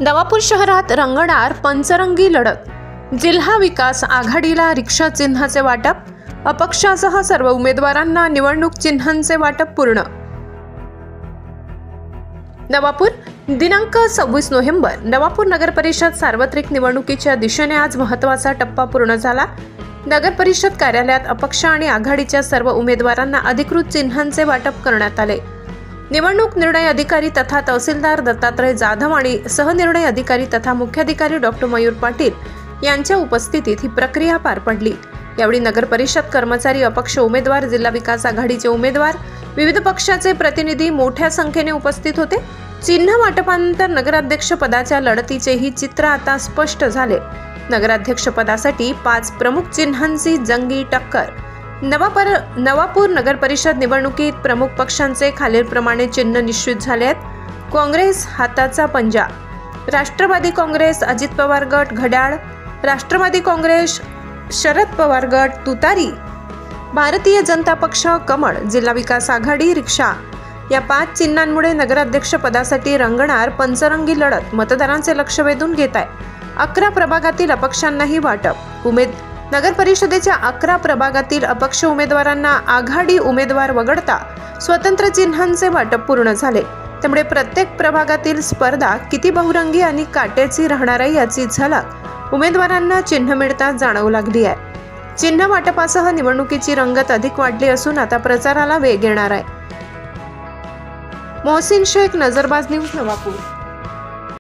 नवापूर शहरात रंगणार पंचरंगी लढत। जिल्हा विकास आघाडीला रिक्षा चिन्हाचे वाटप, अपक्षासह सर्व उमेदवारांना निवडणूक चिन्हांचे वाटप पूर्ण। नवापूर दिनांक 26 नोव्हेंबर नवापूर नगर परिषद सार्वत्रिक निवडणुकीच्या दिशेने आज महत्त्वाचा टप्पा पूर्ण झाला। नगर परिषद कार्यालयात अपक्ष आणि आघाडीच्या सर्व उमेदवारांना अधिकृत चिन्हांचे वाटप करण्यात आले। निवडणूक निर्णय अधिकारी तथा तहसीलदार दत्तात्रय जाधव आणि सहनिर्णय अधिकारी तथा मुख्याधिकारी डॉक्टर मयूर पाटील यांच्या उपस्थितीत ही प्रक्रिया पार पडली। यावेळी नगर परिषद कर्मचारी, अपक्ष उमेदवार, जिल्हा विकास आघाडीचे उमेदवार, विविध पक्षाचे प्रतिनिधी मोठ्या संख्येने उपस्थित होते। चिन्ह वाटपानंतर नगराध्यक्ष पदाच्या लढतीचेही चित्र आता स्पष्ट झाले। नगराध्यक्ष पदासाठी 5 प्रमुख चिन्हांची जंगी टक्कर। नवापूर नगर परिषद निवडणुकीत प्रमुख पक्षांचे खालीलप्रमाणे चिन्ह निश्चित झाले आहेत। काँग्रेस हाताचा पंजा, राष्ट्रवादी काँग्रेस अजित पवार गट घड्याळ, राष्ट्रवादी काँग्रेस शरद पवार गट तुतारी, भारतीय जनता पक्ष कमळ, जिल्हा विकास आघाडी रिक्षा। या 5 चिन्हांमुळे नगराध्यक्ष पदासाठी रंगणार पंचरंगी लढत मतदारांचे लक्ष वेधून घेत आहे। 11 प्रभागातील अपक्षांनाही वाटप। नगर परिषदेच्या 11 प्रभागातील अपक्ष उमेदवारांना आघाडी उमेदवार वगळता स्वतंत्र चिन्हांचे वाटप पूर्ण झाले। त्यामुळे प्रत्येक प्रभागातील स्पर्धा किती बहुरंगी आणि काटेची राहणार आहे याची झलक उमेदवारांना चिन्ह मिळताच जाणवू लागली आहे। चिन्ह वाटपासह निवडणुकीची रंगत अधिक वाढली असून आता प्रचाराला वेग येणार आहे। मोहसिन शेख, नजरबाज न्यूज, नवापूर।